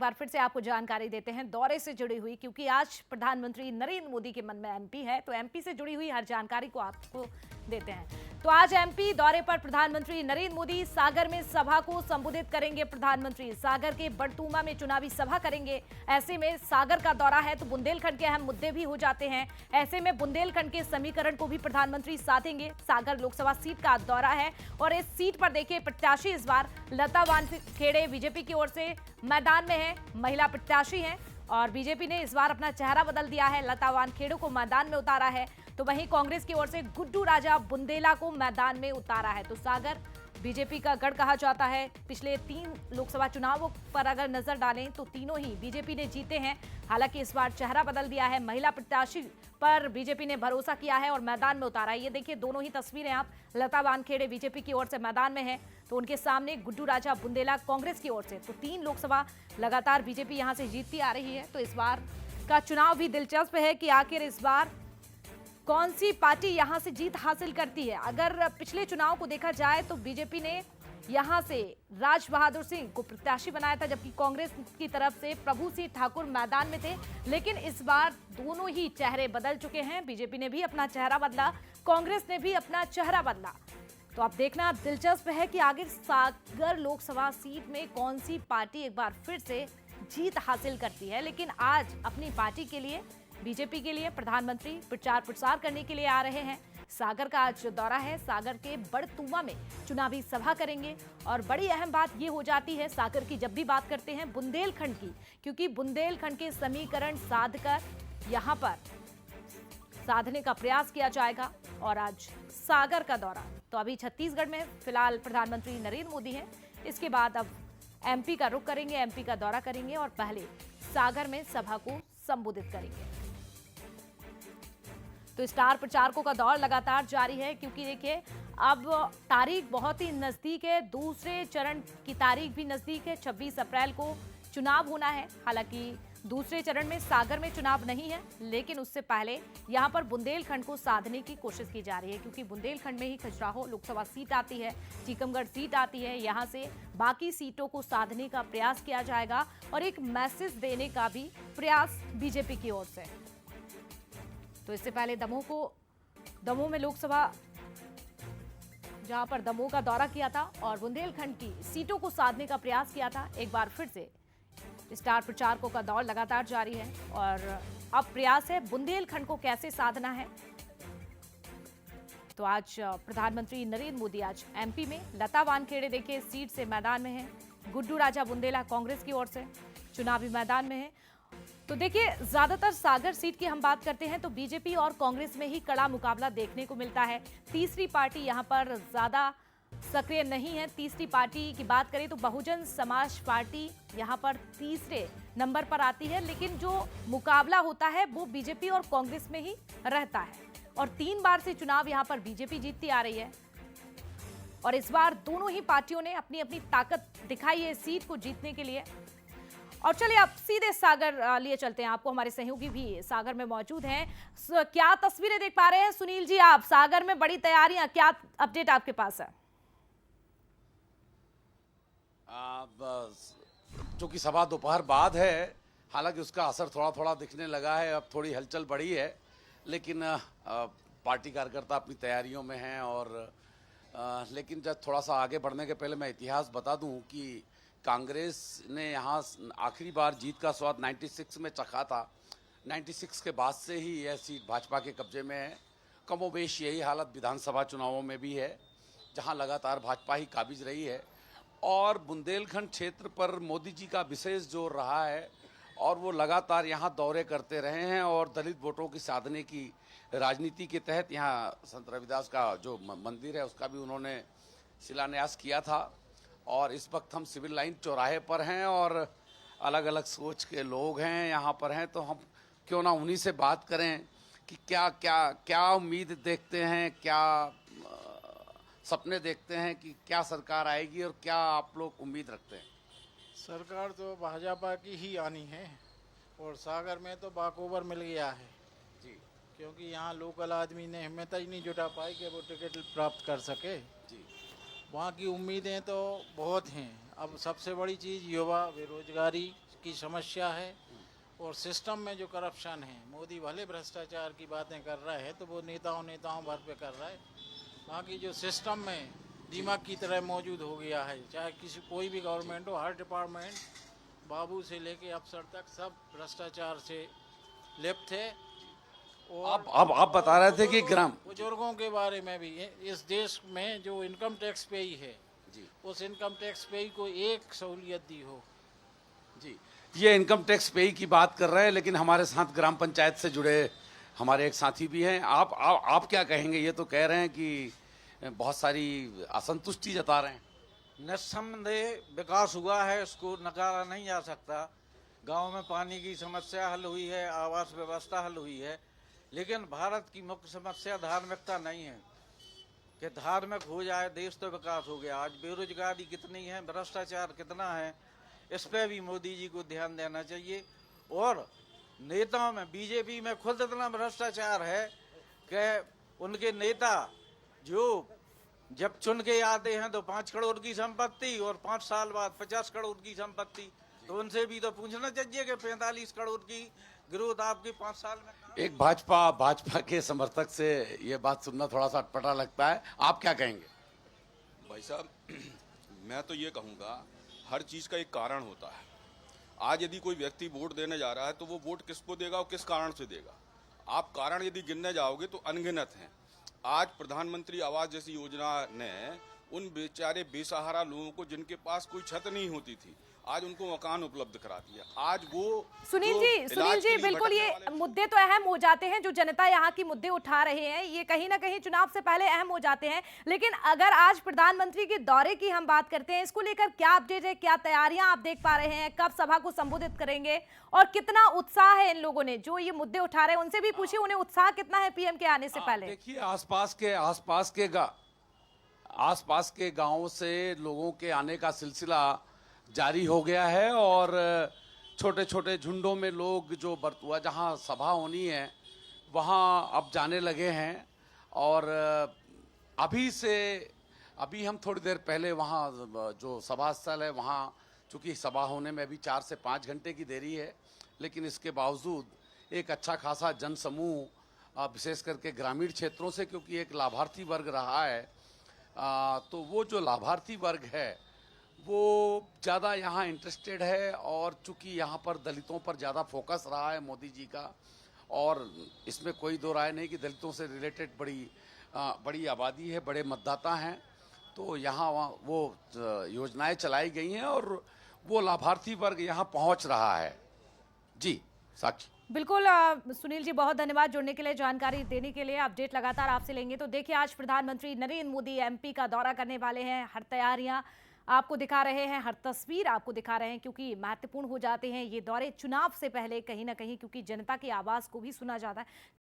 बार फिर से आपको जानकारी देते हैं दौरे से जुड़ी हुई, क्योंकि आज प्रधानमंत्री नरेंद्र मोदी के मन में एमपी है, तो एमपी से जुड़ी हुई हर जानकारी को आपको देते हैं। तो आज एमपी दौरे पर प्रधानमंत्री नरेंद्र मोदी सागर में सभा को संबोधित करेंगे। प्रधानमंत्री सागर के बड़तूमा में चुनावी सभा करेंगे। ऐसे में सागर का दौरा है तो बुंदेलखंड के अहम मुद्दे भी हो जाते हैं। ऐसे में बुंदेलखंड के समीकरण को भी प्रधानमंत्री साधेंगे। सागर लोकसभा सीट का दौरा है और इस सीट पर देखिए प्रत्याशी इस बार लता वानखेड़े बीजेपी की ओर से मैदान में है, महिला प्रत्याशी हैं और बीजेपी ने इस बार अपना चेहरा बदल दिया है, लता वानखेड़े को मैदान में उतारा है। तो वहीं कांग्रेस की ओर से गुड्डू राजा बुंदेला को मैदान में उतारा है। तो सागर बीजेपी का गढ़ कहा जाता है। पिछले 3 लोकसभा चुनावों पर अगर नजर डालें तो तीनों ही बीजेपी ने जीते हैं। हालांकि इस बार चेहरा बदल दिया है, महिला प्रत्याशी पर बीजेपी ने भरोसा किया है और मैदान में उतारा है। ये देखिए दोनों ही तस्वीरें आप, लता वानखेड़े बीजेपी की ओर से मैदान में है तो उनके सामने गुड्डू राजा बुंदेला कांग्रेस की ओर से। तो 3 लोकसभा लगातार बीजेपी यहां से जीतती आ रही है। तो इस बार का चुनाव भी दिलचस्प है कि आखिर इस बार कौन सी पार्टी यहां से जीत हासिल करती है। अगर पिछले चुनाव को देखा जाए तो बीजेपी ने यहां से राज बहादुर सिंह को प्रत्याशी बनाया था, जबकि कांग्रेस की तरफ से प्रभु सिंह ठाकुर मैदान में थे। लेकिन इस बार दोनों ही चेहरे बदल चुके हैं। बीजेपी ने भी अपना चेहरा बदला, कांग्रेस ने भी अपना चेहरा बदला। तो अब देखना दिलचस्प है कि आगे सागर लोकसभा सीट में कौन सी पार्टी एक बार फिर से जीत हासिल करती है। लेकिन आज अपनी पार्टी के लिए, बीजेपी के लिए प्रधानमंत्री प्रचार प्रसार करने के लिए आ रहे हैं। सागर का आज दौरा है, सागर के बड़तूमा में चुनावी सभा करेंगे। और बड़ी अहम बात यह हो जाती है सागर की जब भी बात करते हैं बुंदेलखंड की, क्योंकि बुंदेलखंड के समीकरण साधकर यहां पर साधने का प्रयास किया जाएगा। और आज सागर का दौरा, तो अभी छत्तीसगढ़ में फिलहाल प्रधानमंत्री नरेंद्र मोदी हैं, इसके बाद अब एमपी का रुख करेंगे, एमपी का दौरा करेंगे और पहले सागर में सभा को संबोधित करेंगे। तो स्टार प्रचारकों का दौर लगातार जारी है, क्योंकि देखिए अब तारीख बहुत ही नजदीक है, दूसरे चरण की तारीख भी नजदीक है। 26 अप्रैल को चुनाव होना है। हालांकि दूसरे चरण में सागर में चुनाव नहीं है, लेकिन उससे पहले यहां पर बुंदेलखंड को साधने की कोशिश की जा रही है, क्योंकि बुंदेलखंड में ही खजुराहो लोकसभा सीट आती है, टीकमगढ़ सीट आती है। यहां से बाकी सीटों को साधने का प्रयास किया जाएगा और एक मैसेज देने का भी प्रयास बीजेपी की ओर से। तो इससे पहले दमोह में लोकसभा, जहां पर दमोह का दौरा किया था और बुंदेलखंड की सीटों को साधने का प्रयास किया था। एक बार फिर से स्टार प्रचारकों का दौर लगातार जारी है और अब प्रयास है बुंदेलखंड को कैसे साधना है। तो आज प्रधानमंत्री नरेंद्र मोदी आज एमपी में, लता वानखेड़े देखिए इस सीट से मैदान में है, गुड्डू राजा बुंदेला कांग्रेस की ओर से चुनावी मैदान में है। तो देखिए ज्यादातर सागर सीट की हम बात करते हैं तो बीजेपी और कांग्रेस में ही कड़ा मुकाबला देखने को मिलता है। तीसरी पार्टी यहां पर ज्यादा सक्रिय नहीं है। तीसरी पार्टी की बात करें तो बहुजन समाज पार्टी यहां पर तीसरे नंबर पर आती है, लेकिन जो मुकाबला होता है वो बीजेपी और कांग्रेस में ही रहता है। और 3 बार से चुनाव यहां पर बीजेपी जीतती आ रही है और इस बार दोनों ही पार्टियों ने अपनी अपनी ताकत दिखाई है सीट को जीतने के लिए। और चलिए आप सीधे सागर लिए चलते हैं, आपको हमारे सहयोगी भी सागर में मौजूद हैं। क्या तस्वीरें देख पा रहे हैं सुनील जी आप? सागर में बड़ी तैयारियां, क्या अपडेट आपके पास है? चूंकि सभा दोपहर बाद है, हालांकि उसका असर थोड़ा थोड़ा दिखने लगा है, अब थोड़ी हलचल बढ़ी है, लेकिन पार्टी कार्यकर्ता अपनी तैयारियों में हैं। और लेकिन जब थोड़ा सा आगे बढ़ने के पहले मैं इतिहास बता दूं कि कांग्रेस ने यहाँ आखिरी बार जीत का स्वाद 96 में चखा था। 96 के बाद से ही यह सीट भाजपा के कब्जे में है। कमोबेश यही हालत विधानसभा चुनावों में भी है, जहाँ लगातार भाजपा ही काबिज रही है। और बुंदेलखंड क्षेत्र पर मोदी जी का विशेष जोर रहा है और वो लगातार यहाँ दौरे करते रहे हैं और दलित वोटों की साधने की राजनीति के तहत यहाँ संत रविदास का जो मंदिर है उसका भी उन्होंने शिलान्यास किया था। और इस वक्त हम सिविल लाइन चौराहे पर हैं और अलग अलग सोच के लोग हैं यहाँ पर हैं, तो हम क्यों ना उन्हीं से बात करें कि क्या क्या क्या उम्मीद देखते हैं, क्या सपने देखते हैं कि क्या सरकार आएगी और क्या आप लोग उम्मीद रखते हैं? सरकार तो भाजपा की ही आनी है और सागर में तो बाकोबर मिल गया है जी, क्योंकि यहाँ लोकल आदमी ने हिम्मत ही नहीं जुटा पाई कि वो टिकट प्राप्त कर सके जी। वहाँ की उम्मीदें तो बहुत हैं। अब सबसे बड़ी चीज़ युवा बेरोजगारी की समस्या है और सिस्टम में जो करप्शन है। मोदी भले भ्रष्टाचार की बातें कर रहा है तो वो नेताओं भर पे कर रहा है, बाकी जो सिस्टम में दीमक की तरह मौजूद हो गया है, चाहे कोई भी गवर्नमेंट हो, हर डिपार्टमेंट बाबू से लेके अफसर तक सब भ्रष्टाचार से लिप्त है। और आप बता रहे थे कि बुजुर्गों के बारे में भी इस देश में जो इनकम टैक्स पेई है जी उस इनकम टैक्स पेई को एक सहूलियत दी हो। जी, ये इनकम टैक्स पे की बात कर रहे हैं, लेकिन हमारे साथ ग्राम पंचायत से जुड़े हमारे एक साथी भी हैं। आप क्या कहेंगे? ये तो कह रहे हैं कि बहुत सारी असंतुष्टि जता रहे हैं। निस्संदेह विकास हुआ है, इसको नकारा नहीं जा सकता। गांव में पानी की समस्या हल हुई है, आवास व्यवस्था हल हुई है, लेकिन भारत की मुख्य समस्या धार्मिकता नहीं है कि धार्मिक हो जाए देश तो विकास हो गया। आज बेरोजगारी कितनी है, भ्रष्टाचार कितना है, इस पे भी मोदी जी को ध्यान देना चाहिए। और नेताओं में, बीजेपी में खुद इतना भ्रष्टाचार है कि उनके नेता जो जब चुन के आते हैं तो 5 करोड़ की संपत्ति और 5 साल बाद 50 करोड़ की संपत्ति, तो उनसे भी तो पूछना चाहिए कि 45 करोड़ की ग्रोथ आपके 5 साल में। एक भाजपा के समर्थक से ये बात सुनना थोड़ा सा अटपटा लगता है। आप क्या कहेंगे? भाई साहब, मैं तो ये कहूँगा हर चीज़ का एक कारण होता है। आज यदि कोई व्यक्ति वोट देने जा रहा है तो वो वोट किसको देगा और किस कारण से देगा। आप कारण यदि गिनने जाओगे तो अनगिनत हैं। आज प्रधानमंत्री आवास जैसी योजना ने उन बेचारे बेसहारा लोगों को, जिनके पास कोई छत नहीं होती थी, आज उनको मकान उपलब्ध करा दिया। आज वो सुनील जी बिल्कुल ये मुद्दे तो अहम हो जाते हैं, जो जनता यहाँ की मुद्दे उठा रहे हैं ये कहीं ना कहीं चुनाव से पहले अहम हो जाते हैं। लेकिन अगर आज प्रधानमंत्री के दौरे की हम बात करते हैं, इसको लेकर क्या अपडेट है, क्या तैयारियां आप देख पा रहे हैं, कब सभा को संबोधित करेंगे और कितना उत्साह है इन लोगों ने जो ये मुद्दे उठा रहे हैं? उनसे भी पूछिए उन्हें उत्साह कितना है पीएम के आने से पहले। देखिए, आसपास के गांवों से लोगों के आने का सिलसिला जारी हो गया है और छोटे छोटे झुंडों में लोग जो बरतुआ जहां सभा होनी है वहां अब जाने लगे हैं। और अभी हम थोड़ी देर पहले वहां जो सभा स्थल है वहां, चूंकि सभा होने में अभी 4 से 5 घंटे की देरी है, लेकिन इसके बावजूद एक अच्छा खासा जनसमूह विशेष करके ग्रामीण क्षेत्रों से, क्योंकि एक लाभार्थी वर्ग रहा है, तो वो जो लाभार्थी वर्ग है वो ज़्यादा यहाँ इंटरेस्टेड है। और चूंकि यहाँ पर दलितों पर ज़्यादा फोकस रहा है मोदी जी का, और इसमें कोई दो राय नहीं कि दलितों से रिलेटेड बड़ी आबादी है, बड़े मतदाता हैं, तो यहाँ वो योजनाएं चलाई गई हैं और वो लाभार्थी वर्ग यहाँ पहुँच रहा है। जी साक्षी। बिल्कुल सुनील जी, बहुत धन्यवाद जुड़ने के लिए, जानकारी देने के लिए। अपडेट लगातार आपसे लेंगे। तो देखिए, आज प्रधानमंत्री नरेंद्र मोदी एमपी का दौरा करने वाले हैं। हर तैयारियां आपको दिखा रहे हैं, हर तस्वीर आपको दिखा रहे हैं, क्योंकि महत्वपूर्ण हो जाते हैं ये दौरे चुनाव से पहले कहीं ना कहीं, क्योंकि जनता की आवाज को भी सुना जाता है।